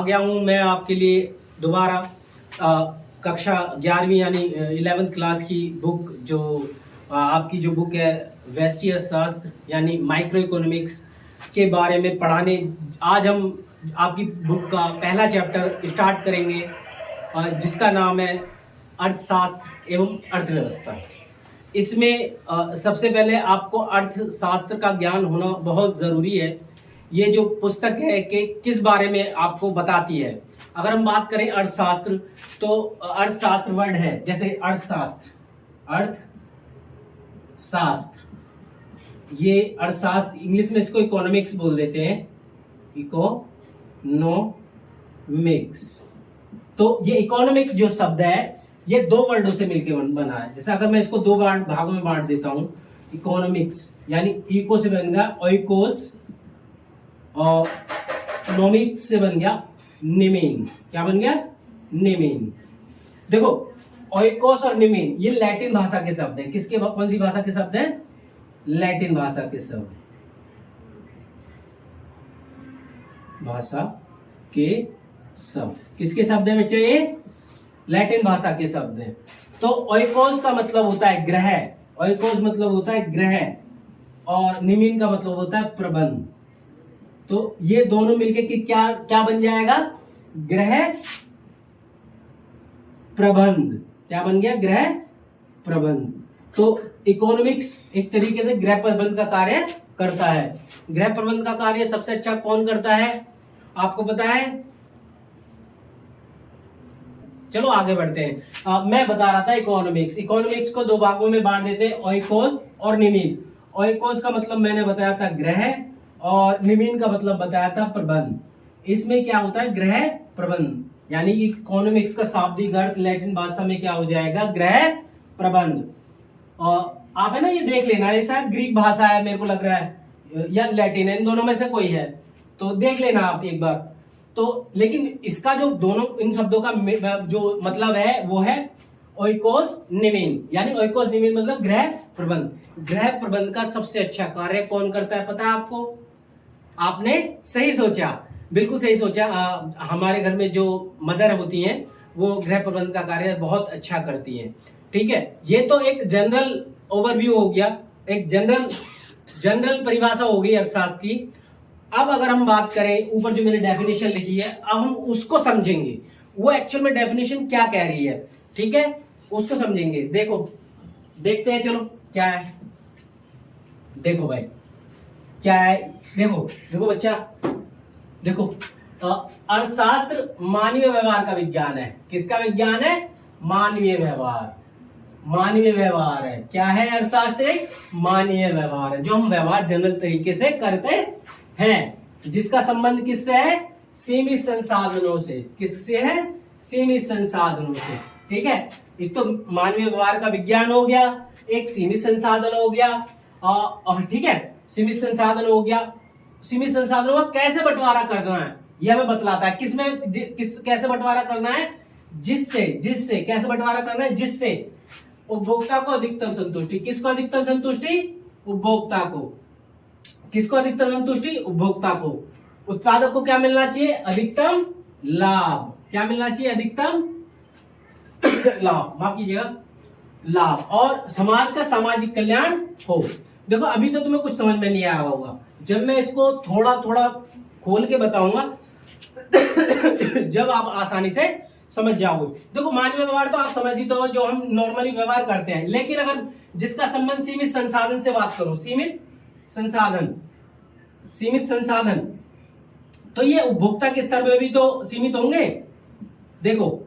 गया हूँ मैं आपके लिए दोबारा कक्षा 11वीं यानी 11th क्लास की बुक जो आपकी जो बुक है व्यष्टि अर्थशास्त्र यानी माइक्रो इकोनॉमिक्स के बारे में पढ़ाने। आज हम आपकी बुक का पहला चैप्टर स्टार्ट करेंगे जिसका नाम है अर्थशास्त्र एवं अर्थव्यवस्था। इसमें सबसे पहले आपको अर्थशास्त्र का ज्ञान होना बहुत ज़रूरी है। ये जो पुस्तक है कि किस बारे में आपको बताती है। अगर हम बात करें अर्थशास्त्र तो अर्थशास्त्र वर्ड है, जैसे अर्थशास्त्र ये अर्थशास्त्र इंग्लिश में इसको इकोनॉमिक्स बोल देते हैं, इकोनॉमिक्स। तो ये इकोनॉमिक्स जो शब्द है ये दो वर्डों से मिलकर बना है। जैसे अगर मैं इसको दो भागों में बांट देता हूं, इकोनॉमिक्स यानी इको से बन गया ओइकोस और नोमिक्स से बन गया निमीन। क्या बन गया? निमीन। देखो ओइकोस और निमीन ये लैटिन भाषा के शब्द हैं। किसके कौन सी भाषा के शब्द हैं? लैटिन भाषा के शब्द, किसके शब्द है बच्चे? ये लैटिन भाषा के शब्द हैं। तो ओइकोस का मतलब होता है ग्रह, ओइकोस मतलब होता है ग्रह और निमीन का मतलब होता है प्रबंध। तो ये दोनों मिलके कि क्या क्या बन जाएगा? ग्रह प्रबंध। क्या बन गया? ग्रह प्रबंध। तो इकोनॉमिक्स एक तरीके से गृह प्रबंध का कार्य करता है। गृह प्रबंध का कार्य सबसे अच्छा कौन करता है आपको पता है? चलो आगे बढ़ते हैं। मैं बता रहा था इकोनॉमिक्स को दो भागों में बांट देते हैं, ओइकोस और निमीन। ओइकोस का मतलब मैंने बताया था ग्रह और निमीन का मतलब बताया था प्रबंध। इसमें क्या होता है? ग्रह प्रबंध यानी इकोनॉमिक्स का शाब्दिक अर्थ लैटिन भाषा में क्या हो जाएगा? ग्रह प्रबंध। और आप है ना ये देख लेना, ये शायद ग्रीक भाषा है मेरे को लग रहा है या लैटिन है, इन दोनों में से कोई है तो देख लेना आप एक बार। तो लेकिन इसका जो दोनों इन शब्दों का जो मतलब है वो है ओइकोस निमीन, यानी ओइकोस निमीन मतलब गृह प्रबंध। गृह प्रबंध का सबसे अच्छा कार्य कौन करता है पता है आपको? आपने सही सोचा, बिल्कुल सही सोचा। हमारे घर में जो मदर होती हैं वो गृह प्रबंध का कार्य बहुत अच्छा करती हैं। ठीक है, ये तो एक जनरल ओवरव्यू हो गया, एक जनरल परिभाषा हो गई अर्थशास्त्र की। अब अगर हम बात करें ऊपर जो मैंने डेफिनेशन लिखी है, अब हम उसको समझेंगे वो एक्चुअल में डेफिनेशन क्या कह रही है। ठीक है, उसको समझेंगे। देखो देखते हैं, चलो क्या है। देखो भाई क्या है, देखो बच्चा, देखो अर्थशास्त्र मानवीय व्यवहार का विज्ञान है। किसका विज्ञान है? मानवीय व्यवहार। मानवीय व्यवहार है। क्या है अर्थशास्त्र? एक मानवीय व्यवहार है, जो हम व्यवहार जनरल तरीके से करते हैं, जिसका संबंध किससे है? सीमित संसाधनों से। किससे है? सीमित संसाधनों से। ठीक है, एक तो मानवीय व्यवहार का विज्ञान हो गया, एक सीमित संसाधन हो गया। और ठीक है, सीमित संसाधन हो गया। सीमित संसाधनों का कैसे बंटवारा करना है यह हमें बतलाता है। कैसे बंटवारा करना है? जिससे कैसे बंटवारा करना है? जिससे उपभोक्ता को अधिकतम संतुष्टि। किसको अधिकतम संतुष्टि? उपभोक्ता को। किसको अधिकतम संतुष्टि? उपभोक्ता को। उत्पादक को क्या मिलना चाहिए? अधिकतम लाभ। क्या मिलना चाहिए? अधिकतम लाभ, माफ कीजिएगा, लाभ। और समाज का सामाजिक कल्याण हो। देखो अभी तो तुम्हें कुछ समझ में नहीं आया होगा, जब मैं इसको थोड़ा थोड़ा खोल के बताऊंगा जब आप आसानी से समझ जाओगे। देखो मानवीय व्यवहार तो आप समझ ही तो, जो हम नॉर्मली व्यवहार करते हैं, लेकिन अगर जिसका संबंध सीमित संसाधन से बात करूं, सीमित संसाधन, तो ये उपभोक्ता के स्तर पर भी तो सीमित होंगे। देखो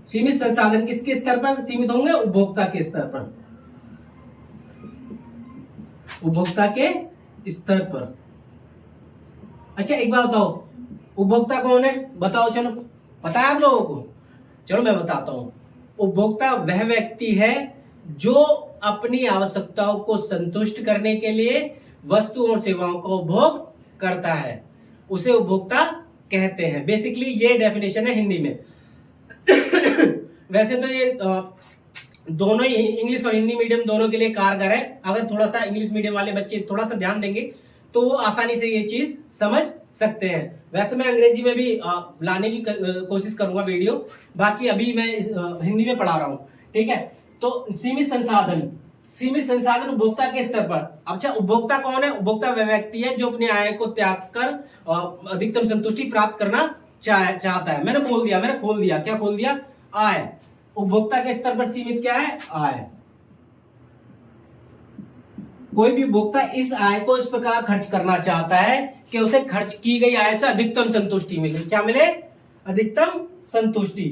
सीमित संसाधन किसके स्तर पर सीमित होंगे? उपभोक्ता के स्तर पर। उपभोक्ता के स्तर पर। अच्छा एक बात बताओ, उपभोक्ता कौन है? बताओ, चलो पता है आप लोगों को? चलो मैं बताता हूं। उपभोक्ता वह व्यक्ति है जो अपनी आवश्यकताओं को संतुष्ट करने के लिए वस्तु और सेवाओं का उपभोग करता है, उसे उपभोक्ता कहते हैं। बेसिकली ये डेफिनेशन है हिंदी में। वैसे तो ये दोनों ही इंग्लिश और हिंदी मीडियम दोनों के लिए कारगर है। अगर थोड़ा सा इंग्लिश मीडियम वाले बच्चे थोड़ा सा ध्यान देंगे तो वो आसानी से ये चीज समझ सकते हैं। वैसे मैं अंग्रेजी में भी लाने की कोशिश करूंगा वीडियो, बाकी अभी मैं हिंदी में पढ़ा रहा हूं, ठीक है। तो सीमित संसाधन उपभोक्ता के स्तर पर। अच्छा, उपभोक्ता कौन है? उपभोक्ता वह व्यक्ति है जो अपने आय को त्याग कर अधिकतम संतुष्टि प्राप्त करना चाहता है। मैंने खोल दिया, क्या खोल दिया? आय। उपभोक्ता के स्तर पर सीमित क्या है? आय। कोई भी उपभोक्ता इस आय को इस प्रकार खर्च करना चाहता है कि उसे खर्च की गई आय से अधिकतम संतुष्टि मिले। क्या मिले? अधिकतम संतुष्टि।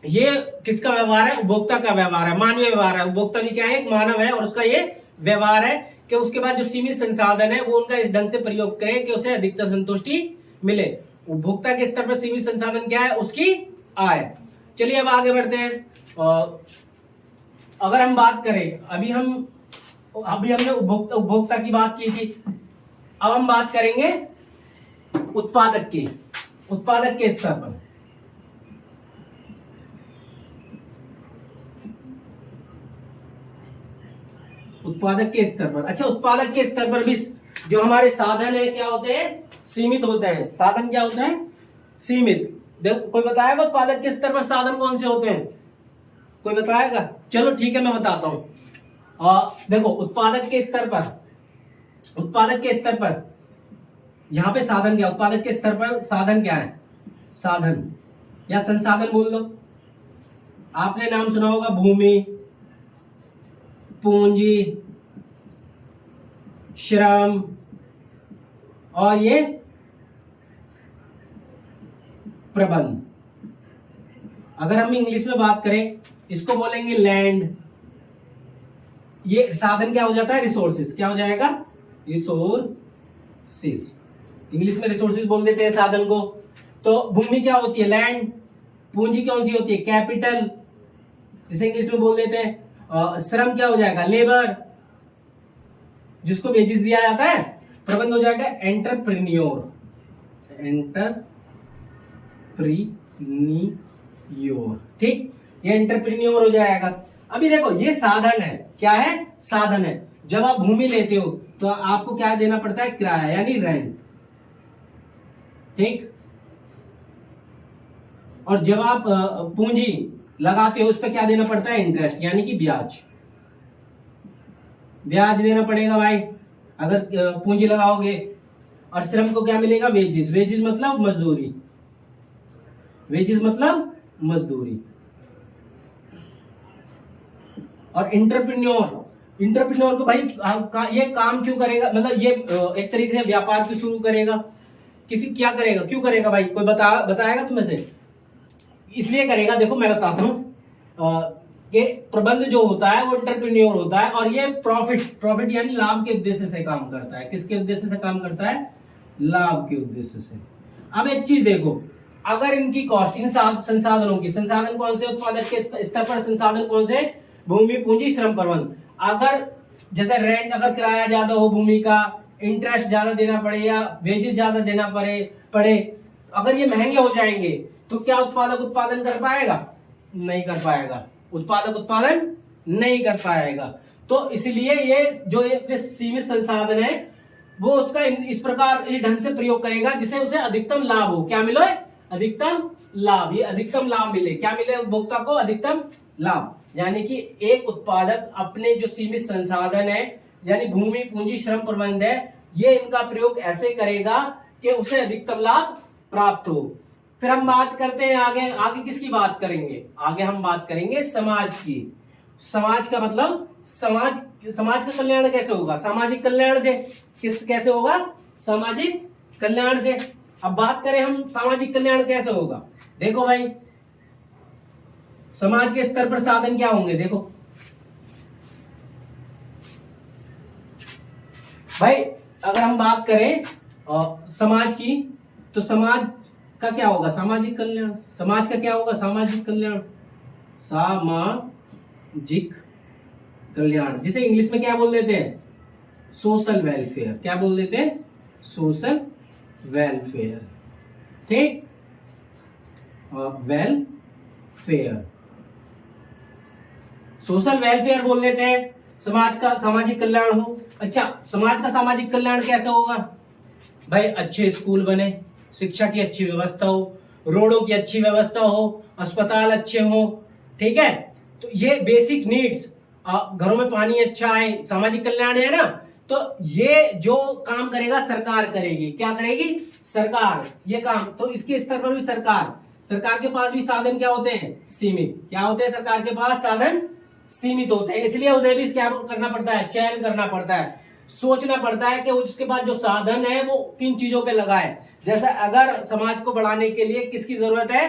ये किसका व्यवहार है? उपभोक्ता का व्यवहार है, मानवीय व्यवहार है। उपभोक्ता भी क्या है? एक मानव है, और उसका ये व्यवहार है कि उसके बाद जो सीमित संसाधन है वो उनका इस ढंग से प्रयोग करें कि उसे अधिकतम संतुष्टि मिले। उपभोक्ता के स्तर पर सीमित संसाधन क्या है? उसकी आय। चलिए अब आगे बढ़ते हैं। अगर हम बात करें, अभी हमने उपभोक्ता की बात की थी, अब हम बात करेंगे उत्पादक के स्तर पर। उत्पादक के स्तर पर। अच्छा, उत्पादक के स्तर पर भी जो हमारे साधन है क्या होते हैं? सीमित होते हैं। साधन क्या होते हैं? सीमित। देखो, कोई बताएगा उत्पादक के स्तर पर साधन कौन से होते हैं? कोई बताएगा? चलो ठीक है, मैं बताता हूं। देखो, उत्पादक के स्तर पर यहां पे साधन क्या? उत्पादक के स्तर पर साधन क्या है? साधन या संसाधन बोल लो। आपने नाम सुना होगा भूमि, पूंजी, श्रम, और ये प्रबंध। अगर हम इंग्लिश में बात करें, इसको बोलेंगे लैंड। ये साधन क्या हो जाता है? रिसोर्सेस। क्या हो जाएगा? रिसोर्सेस। इंग्लिश में रिसोर्सेस बोल देते हैं साधन को। तो भूमि क्या होती है? लैंड। पूंजी कौन सी होती है? कैपिटल, जिसे इंग्लिश में बोल देते हैं। श्रम क्या हो जाएगा? लेबर, जिसको वेजेस दिया जाता है। प्रबंध हो जाएगा एंटरप्रेन्योर। ठीक, ये एंटरप्रेन्योर हो जाएगा। अभी देखो, ये साधन है। क्या है? साधन है। जब आप भूमि लेते हो तो आपको क्या देना पड़ता है? किराया, यानी रेंट। ठीक। और जब आप पूंजी लगाते हो, उस पर क्या देना पड़ता है? इंटरेस्ट, यानी कि ब्याज। ब्याज देना पड़ेगा भाई अगर पूंजी लगाओगे। और श्रम को क्या मिलेगा? वेजेस। वेजेस मतलब मजदूरी। और इंटरप्रेन्योर को भाई ये काम क्यों करेगा? मतलब ये एक तरीके से व्यापार क्यों शुरू करेगा? क्या करेगा? क्यों करेगा भाई? कोई बताएगा तुम्हें से? इसलिए करेगा, देखो मैं बताता हूं। ये प्रबंध जो होता है वो इंटरप्रेन्योर होता है, और ये प्रॉफिट यानी लाभ के उद्देश्य से काम करता है। किसके उद्देश्य से काम करता है? लाभ के उद्देश्य से। अब एक चीज देखो, अगर इनकी कॉस्ट, इन संसाधनों की, संसाधन कौन से? उत्पादक के स्तर पर संसाधन कौन से? भूमि, पूंजी, श्रम, प्रबंध। अगर जैसे रेंट, अगर किराया ज्यादा हो भूमि का, इंटरेस्ट ज्यादा देना पड़े या वेजेस ज्यादा देना पड़े, अगर ये महंगे हो जाएंगे तो क्या उत्पादक उत्पादन कर पाएगा? नहीं कर पाएगा। उत्पादक उत्पादन नहीं कर पाएगा। तो इसलिए ये जो अपने सीमित संसाधन है वो उसका इस प्रकार इस ढंग से प्रयोग करेगा जिससे उसे अधिकतम लाभ हो। क्या मिले? अधिकतम लाभ। ये अधिकतम लाभ मिले। क्या मिले उपभोक्ता को? अधिकतम लाभ। यानी कि एक उत्पादक अपने जो सीमित संसाधन है, यानी भूमि, पूंजी, श्रम, प्रबंध है, ये इनका प्रयोग ऐसे करेगा कि उसे अधिकतम लाभ प्राप्त हो। फिर हम बात करते हैं आगे किसकी बात करेंगे? आगे हम बात करेंगे समाज की। समाज का मतलब समाज का कल्याण कैसे होगा? सामाजिक कल्याण से। कैसे होगा? सामाजिक कल्याण से। अब बात करें हम सामाजिक कल्याण कैसे होगा? देखो भाई, समाज के स्तर पर साधन क्या होंगे? देखो भाई, अगर हम बात करें समाज की, तो समाज का क्या होगा? सामाजिक कल्याण। समाज का क्या होगा? सामाजिक कल्याण। सामाजिक कल्याण, जिसे इंग्लिश में क्या बोल देते हैं? Social welfare. क्या बोल देते हैं? Social welfare. ठीक, वेलफेयर, सोशल वेलफेयर बोल देते हैं। समाज का सामाजिक कल्याण हो। अच्छा, समाज का सामाजिक कल्याण कैसे होगा? भाई अच्छे स्कूल बने, शिक्षा की अच्छी व्यवस्था हो, रोडों की अच्छी व्यवस्था हो, अस्पताल अच्छे हो, ठीक है। तो ये बेसिक नीड्स, घरों में पानी अच्छा आए, सामाजिक कल्याण है ना, तो ये जो काम करेगा सरकार करेगी। क्या करेगी? सरकार ये काम। तो इसके स्तर पर भी सरकार के पास भी साधन क्या होते हैं? सीमित। क्या होते हैं? सरकार के पास साधन सीमित होते हैं, इसलिए उन्हें भी क्या करना पड़ता है? चयन करना पड़ता है, सोचना पड़ता है कि उसके पास जो साधन है वो किन चीजों पे लगाए। जैसे अगर समाज को बढ़ाने के लिए किसकी जरूरत है?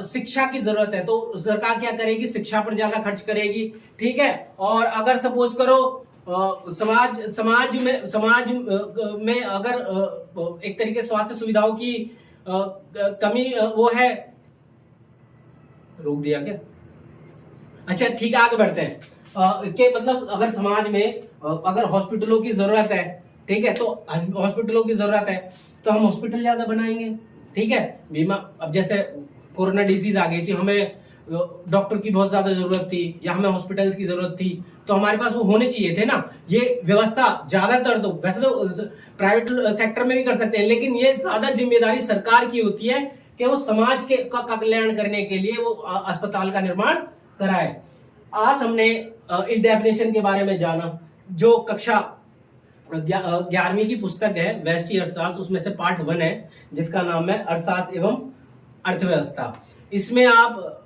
शिक्षा की जरूरत है, तो सरकार क्या करेगी? शिक्षा पर ज्यादा खर्च करेगी, ठीक है। और अगर सपोज करो समाज में अगर एक तरीके से स्वास्थ्य सुविधाओं की कमी वो है, रोक दिया क्या? अच्छा ठीक है, आगे बढ़ते हैं। कि मतलब अगर समाज में अगर हॉस्पिटलों की जरूरत है, ठीक है, तो हॉस्पिटलों की जरूरत है तो हम हॉस्पिटल ज्यादा बनाएंगे, ठीक है। बीमा, अब जैसे कोरोना डिजीज आ गई थी, हमें डॉक्टर की बहुत ज्यादा जरूरत थी या हमें हॉस्पिटल्स की जरूरत थी, तो हमारे पास वो होने चाहिए थे ना। ये व्यवस्था ज्यादातर तो वैसे तो प्राइवेट सेक्टर में भी कर सकते हैं, लेकिन ये ज्यादा जिम्मेदारी सरकार की होती है कि वो समाज के का कल्याण करने के लिए वो अस्पताल का निर्माण कराए। आज हमने इस डेफिनेशन के बारे में जाना, जो कक्षा 11वीं की पुस्तक है व्यष्टि अर्थशास्त्र, उसमें से पार्ट 1 है जिसका नाम है अर्थशास्त्र एवं अर्थव्यवस्था। इसमें आप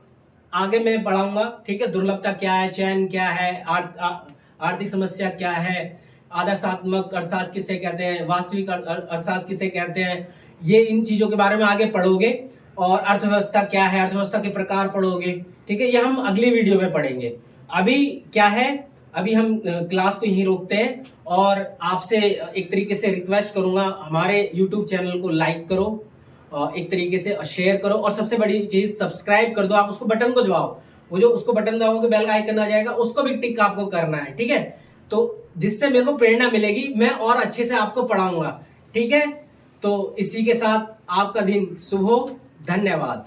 आगे मैं पढ़ाऊंगा, ठीक है। दुर्लभता क्या है, चयन क्या है, आर्थिक समस्या क्या है, आदर्शात्मक अर्थशास्त्र किसे कहते हैं, वास्तविक अर्थशास्त्र किसे कहते हैं, ये इन चीजों के बारे में आगे पढ़ोगे। और अर्थव्यवस्था क्या है, अर्थव्यवस्था के प्रकार पढ़ोगे, ठीक है। ये हम अगली वीडियो में पढ़ेंगे। अभी क्या है, अभी हम क्लास को यहीं रोकते हैं और आपसे एक तरीके से रिक्वेस्ट करूंगा, हमारे यूट्यूब चैनल को लाइक करो, एक तरीके से शेयर करो, और सबसे बड़ी चीज सब्सक्राइब कर दो। आप उसको बटन को दबाओ, वो जो उसको बटन दबाओगे बेल का आइकन आ जाएगा, उसको भी टिक आपको करना है, ठीक है। तो जिससे मेरे को प्रेरणा मिलेगी, मैं और अच्छे से आपको पढ़ाऊंगा, ठीक है। तो इसी के साथ आपका दिन शुभ हो। धन्यवाद।